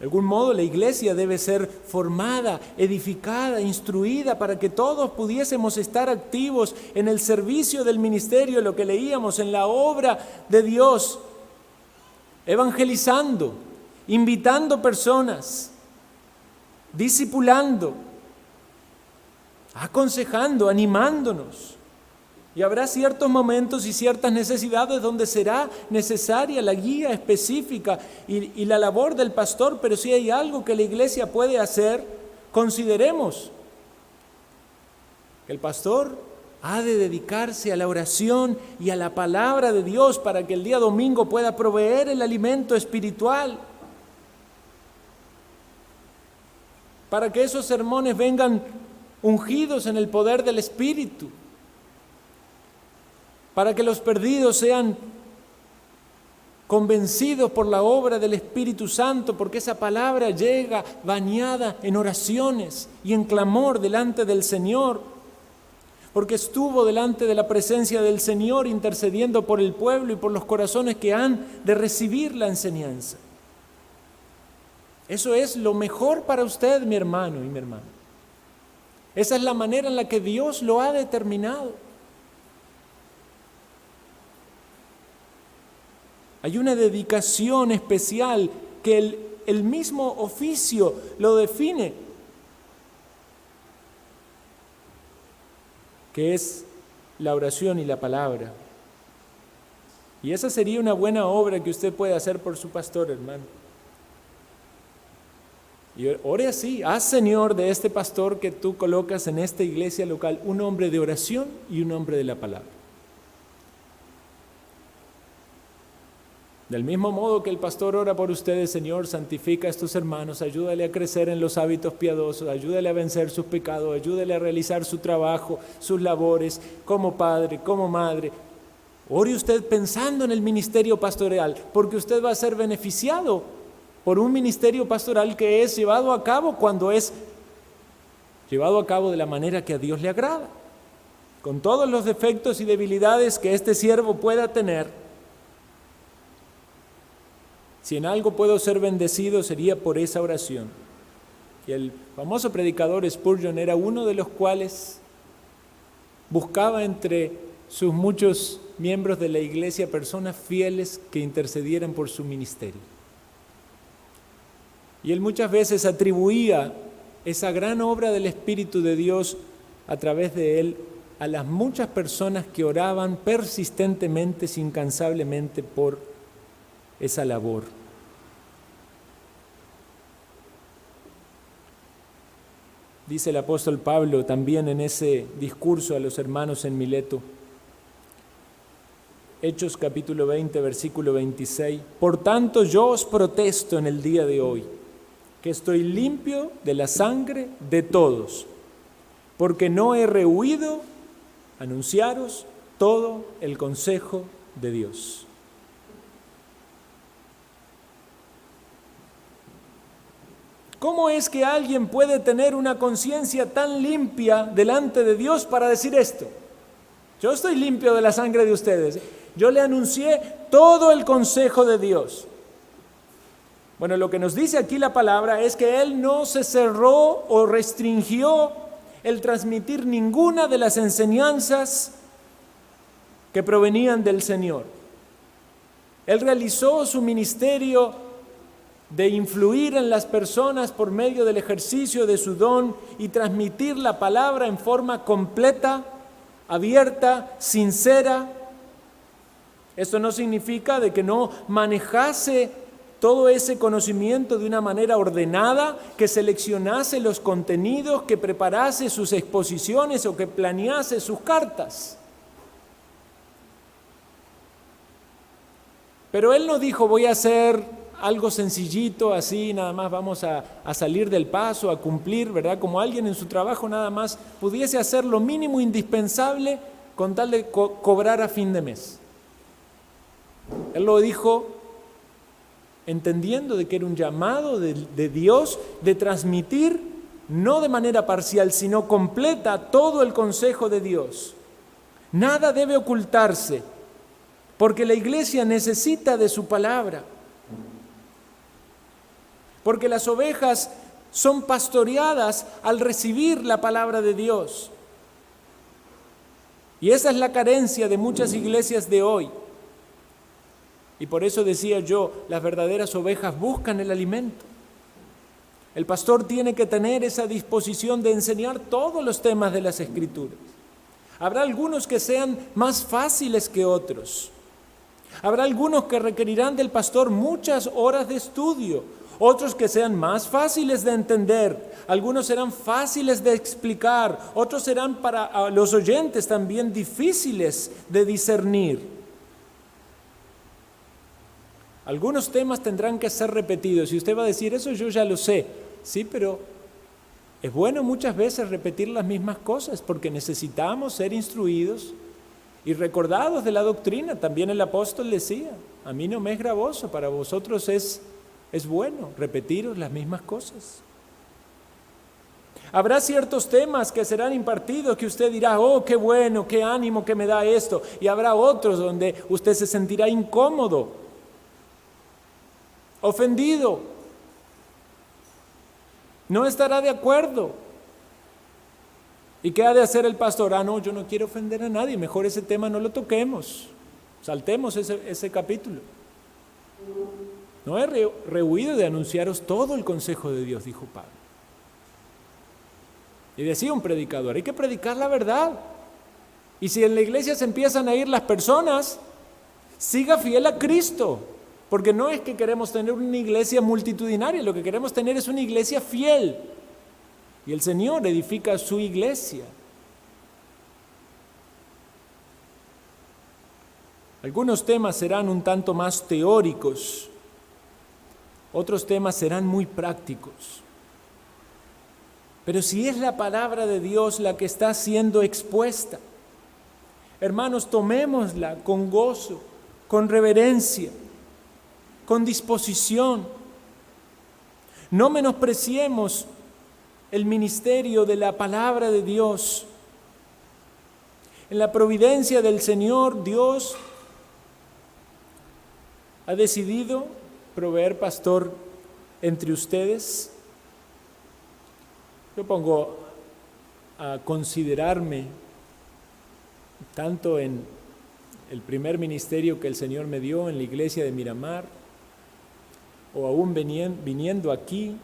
A: De algún modo la iglesia debe ser formada, edificada, instruida para que todos pudiésemos estar activos en el servicio del ministerio, lo que leíamos, en la obra de Dios, evangelizando, invitando personas, discipulando, aconsejando, animándonos. Y habrá ciertos momentos y ciertas necesidades donde será necesaria la guía específica y la labor del pastor, pero si hay algo que la iglesia puede hacer, consideremos que el pastor ha de dedicarse a la oración y a la palabra de Dios para que el día domingo pueda proveer el alimento espiritual, para que esos sermones vengan ungidos en el poder del Espíritu, para que los perdidos sean convencidos por la obra del Espíritu Santo, porque esa palabra llega bañada en oraciones y en clamor delante del Señor, porque estuvo delante de la presencia del Señor intercediendo por el pueblo y por los corazones que han de recibir la enseñanza. Eso es lo mejor para usted, mi hermano y mi hermana. Esa es la manera en la que Dios lo ha determinado. Hay una dedicación especial que el mismo oficio lo define, que es la oración y la palabra. Y esa sería una buena obra que usted puede hacer por su pastor, hermano. Y ore así: haz, Señor, de este pastor que tú colocas en esta iglesia local un hombre de oración y un hombre de la palabra. Del mismo modo que el pastor ora por ustedes: Señor, santifica a estos hermanos, ayúdale a crecer en los hábitos piadosos, ayúdale a vencer sus pecados, ayúdale a realizar su trabajo, sus labores como padre, como madre. Ore usted pensando en el ministerio pastoral, porque usted va a ser beneficiado por un ministerio pastoral que es llevado a cabo cuando es llevado a cabo de la manera que a Dios le agrada, con todos los defectos y debilidades que este siervo pueda tener. Si en algo puedo ser bendecido, sería por esa oración. Y el famoso predicador Spurgeon era uno de los cuales buscaba entre sus muchos miembros de la iglesia personas fieles que intercedieran por su ministerio. Y él muchas veces atribuía esa gran obra del Espíritu de Dios a través de él a las muchas personas que oraban persistentemente, incansablemente por esa labor. Dice el apóstol Pablo también en ese discurso a los hermanos en Mileto, Hechos capítulo 20, versículo 26: Por tanto yo os protesto en el día de hoy, que estoy limpio de la sangre de todos, porque no he rehuido anunciaros todo el consejo de Dios. ¿Cómo es que alguien puede tener una conciencia tan limpia delante de Dios para decir esto? Yo estoy limpio de la sangre de ustedes. Yo le anuncié todo el consejo de Dios. Bueno, lo que nos dice aquí la palabra es que Él no se cerró o restringió el transmitir ninguna de las enseñanzas que provenían del Señor. Él realizó su ministerio de influir en las personas por medio del ejercicio de su don y transmitir la palabra en forma completa, abierta, sincera. Esto no significa de que no manejase todo ese conocimiento de una manera ordenada, que seleccionase los contenidos, que preparase sus exposiciones o que planease sus cartas. Pero él no dijo: voy a hacer algo sencillito, así nada más vamos a salir del paso, a cumplir, ¿verdad? Como alguien en su trabajo nada más pudiese hacer lo mínimo indispensable con tal de cobrar a fin de mes. Él lo dijo entendiendo de que era un llamado de Dios de transmitir, no de manera parcial, sino completa, todo el consejo de Dios. Nada debe ocultarse, porque la iglesia necesita de su palabra. porque las ovejas son pastoreadas al recibir la palabra de Dios. Y esa es la carencia de muchas iglesias de hoy. Y por eso decía yo, las verdaderas ovejas buscan el alimento. El pastor tiene que tener esa disposición de enseñar todos los temas de las Escrituras. Habrá algunos que sean más fáciles que otros. Habrá algunos que requerirán del pastor muchas horas de estudio, otros que sean más fáciles de entender, algunos serán fáciles de explicar, otros serán para los oyentes también difíciles de discernir. Algunos temas tendrán que ser repetidos y usted va a decir, eso yo ya lo sé. Sí, pero es bueno muchas veces repetir las mismas cosas porque necesitamos ser instruidos y recordados de la doctrina. También el apóstol decía, a mí no me es gravoso, para vosotros es bueno repetiros las mismas cosas. Habrá ciertos temas que serán impartidos que usted dirá, oh, qué bueno, qué ánimo que me da esto. Y habrá otros donde usted se sentirá incómodo, ofendido. No estará de acuerdo. ¿Y qué ha de hacer el pastor? No, yo no quiero ofender a nadie, mejor ese tema no lo toquemos. Saltemos ese capítulo. No he rehuido de anunciaros todo el consejo de Dios, dijo Pablo. Y decía un predicador, hay que predicar la verdad. Y si en la iglesia se empiezan a ir las personas, siga fiel a Cristo. Porque no es que queremos tener una iglesia multitudinaria, lo que queremos tener es una iglesia fiel. Y el Señor edifica su iglesia. Algunos temas serán un tanto más teóricos, otros temas serán muy prácticos. Pero si es la palabra de Dios la que está siendo expuesta, hermanos, tomémosla con gozo, con reverencia, con disposición. No menospreciemos el ministerio de la palabra de Dios. En la providencia del Señor, Dios ha decidido proveer pastor entre ustedes. Yo pongo a considerarme tanto en el primer ministerio que el Señor me dio en la iglesia de Miramar, o aún viniendo aquí,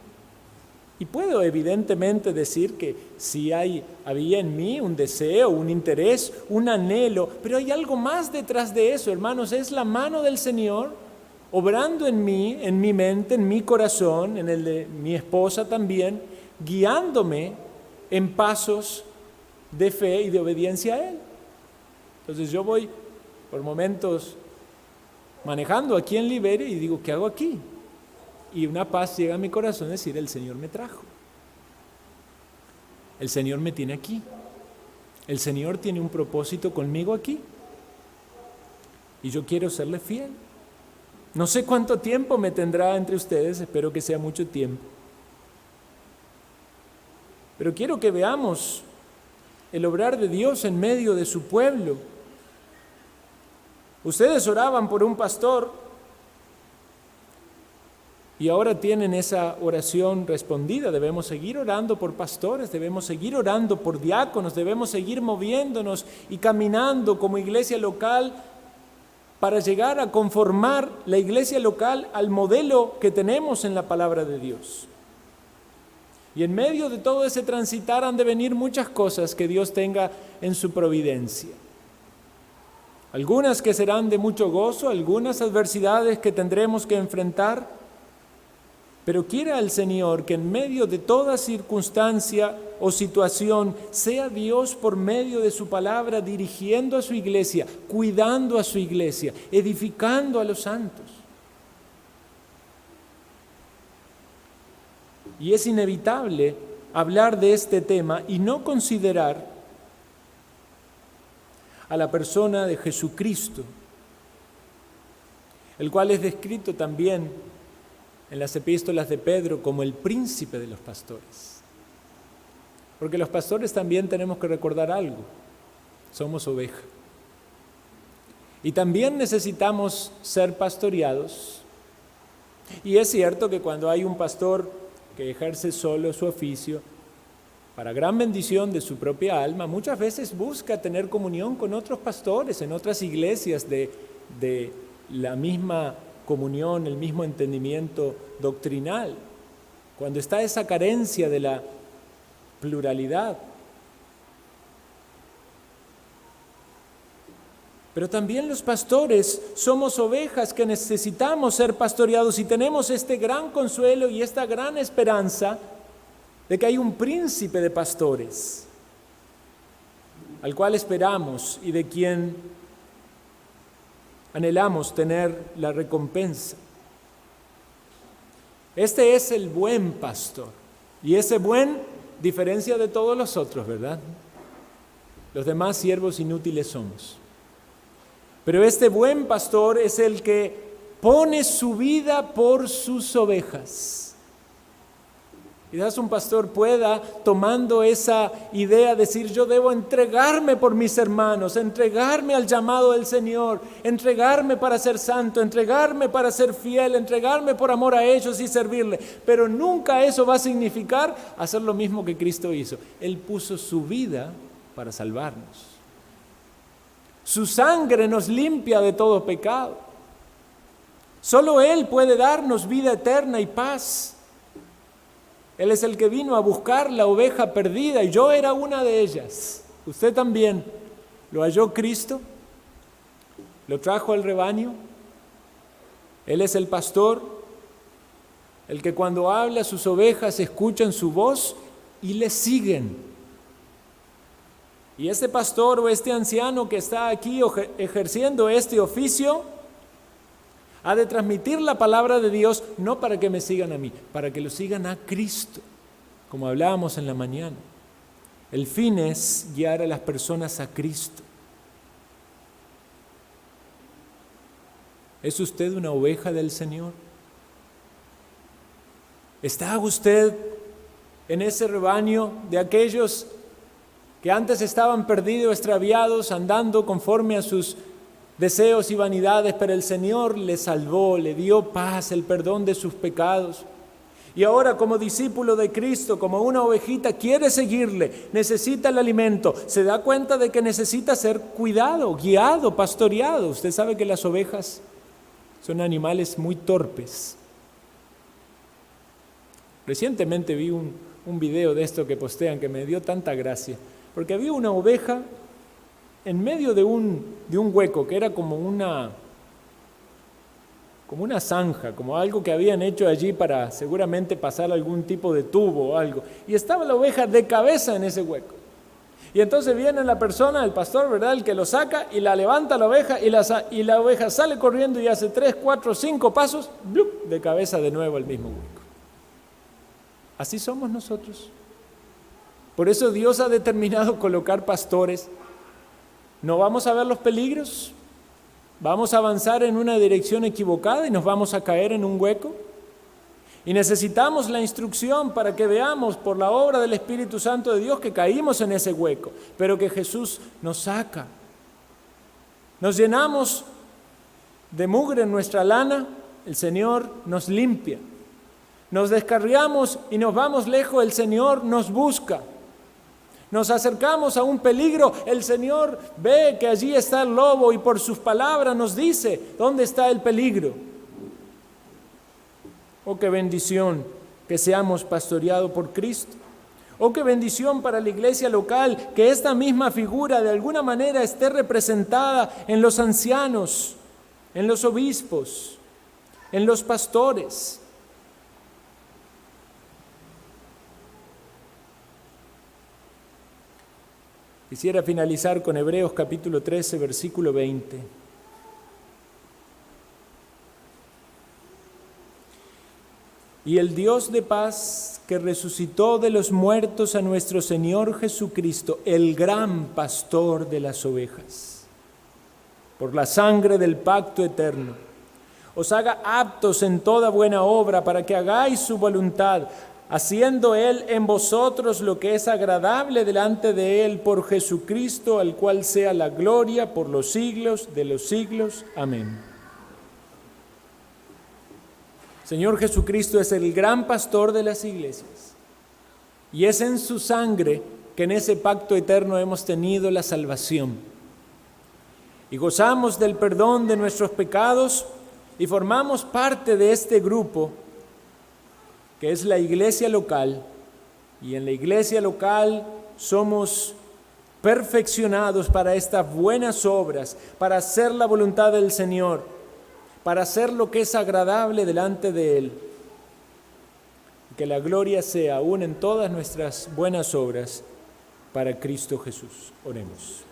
A: y puedo evidentemente decir que sí había en mí un deseo, un interés, un anhelo, pero hay algo más detrás de eso, hermanos, es la mano del Señor obrando en mí, en mi mente, en mi corazón, en el de mi esposa también, guiándome en pasos de fe y de obediencia a Él. Entonces yo voy por momentos manejando aquí en Liberia y digo, ¿qué hago aquí? Y una paz llega a mi corazón, decir, el Señor me trajo. El Señor me tiene aquí. El Señor tiene un propósito conmigo aquí. Y yo quiero serle fiel. No sé cuánto tiempo me tendrá entre ustedes, espero que sea mucho tiempo. Pero quiero que veamos el obrar de Dios en medio de su pueblo. Ustedes oraban por un pastor y ahora tienen esa oración respondida. Debemos seguir orando por pastores, debemos seguir orando por diáconos, debemos seguir moviéndonos y caminando como iglesia local para llegar a conformar la iglesia local al modelo que tenemos en la palabra de Dios. Y en medio de todo ese transitar han de venir muchas cosas que Dios tenga en su providencia. Algunas que serán de mucho gozo, algunas adversidades que tendremos que enfrentar, pero quiera el Señor que en medio de toda circunstancia o situación sea Dios por medio de su palabra dirigiendo a su iglesia, cuidando a su iglesia, edificando a los santos. Y es inevitable hablar de este tema y no considerar a la persona de Jesucristo, el cual es descrito también en las epístolas de Pedro como el príncipe de los pastores. Porque los pastores también tenemos que recordar algo, somos oveja. Y también necesitamos ser pastoreados Y es cierto que cuando hay un pastor que ejerce solo su oficio, para gran bendición de su propia alma, muchas veces busca tener comunión con otros pastores en otras iglesias de la misma comunión, el mismo entendimiento doctrinal. Cuando está esa carencia de la pluralidad. Pero también los pastores somos ovejas que necesitamos ser pastoreados y tenemos este gran consuelo y esta gran esperanza de que hay un príncipe de pastores al cual esperamos y de quien anhelamos tener la recompensa. Este es el buen pastor y ese buen diferencia de todos los otros, ¿verdad? Los demás siervos inútiles somos. Pero este buen pastor es el que pone su vida por sus ovejas. Quizás un pastor pueda, tomando esa idea, decir: yo debo entregarme por mis hermanos, entregarme al llamado del Señor, entregarme para ser santo, entregarme para ser fiel, entregarme por amor a ellos y servirle. Pero nunca eso va a significar hacer lo mismo que Cristo hizo. Él puso su vida para salvarnos. Su sangre nos limpia de todo pecado. Solo Él puede darnos vida eterna y paz. Él es el que vino a buscar la oveja perdida y yo era una de ellas. Usted también. ¿Lo halló Cristo? ¿Lo trajo al rebaño? Él es el pastor, el que cuando habla sus ovejas escuchan su voz y le siguen. Y este pastor o este anciano que está aquí ejerciendo este oficio ha de transmitir la palabra de Dios no para que me sigan a mí, para que lo sigan a Cristo, como hablábamos en la mañana. El fin es guiar a las personas a Cristo. ¿Es usted una oveja del Señor? ¿Está usted en ese rebaño de aquellos que antes estaban perdidos, extraviados, andando conforme a sus deseos y vanidades, pero el Señor le salvó, le dio paz, el perdón de sus pecados? Y ahora, como discípulo de Cristo, como una ovejita, quiere seguirle, necesita el alimento, se da cuenta de que necesita ser cuidado, guiado, pastoreado. Usted sabe que las ovejas son animales muy torpes. Recientemente vi un video de esto que postean que me dio tanta gracia. Porque había una oveja en medio de un hueco que era como una zanja, como algo que habían hecho allí para seguramente pasar algún tipo de tubo o algo. Y estaba la oveja de cabeza en ese hueco. Y entonces viene la persona, el pastor, ¿verdad?, el que lo saca y la levanta la oveja y la oveja sale corriendo y hace 3, 4, 5 pasos, ¡blup!, de cabeza de nuevo al mismo hueco. Así somos nosotros. Por eso Dios ha determinado colocar pastores. No vamos a ver los peligros, vamos a avanzar en una dirección equivocada y nos vamos a caer en un hueco. Y necesitamos la instrucción para que veamos por la obra del Espíritu Santo de Dios que caímos en ese hueco, pero que Jesús nos saca. Nos llenamos de mugre en nuestra lana, el Señor nos limpia. Nos descarriamos y nos vamos lejos, el Señor nos busca. Nos acercamos a un peligro, el Señor ve que allí está el lobo y por sus palabras nos dice dónde está el peligro. Oh, qué bendición que seamos pastoreados por Cristo. Oh, qué bendición para la iglesia local que esta misma figura de alguna manera esté representada en los ancianos, en los obispos, en los pastores. Quisiera finalizar con Hebreos capítulo 13, versículo 20. Y el Dios de paz, que resucitó de los muertos a nuestro Señor Jesucristo, el gran pastor de las ovejas, por la sangre del pacto eterno, os haga aptos en toda buena obra para que hagáis su voluntad, haciendo Él en vosotros lo que es agradable delante de Él por Jesucristo, al cual sea la gloria por los siglos de los siglos. Amén. Señor Jesucristo es el gran pastor de las iglesias y es en su sangre que en ese pacto eterno hemos tenido la salvación y gozamos del perdón de nuestros pecados y formamos parte de este grupo que es la iglesia local, y en la iglesia local somos perfeccionados para estas buenas obras, para hacer la voluntad del Señor, para hacer lo que es agradable delante de Él. Que la gloria sea aún en todas nuestras buenas obras para Cristo Jesús. Oremos.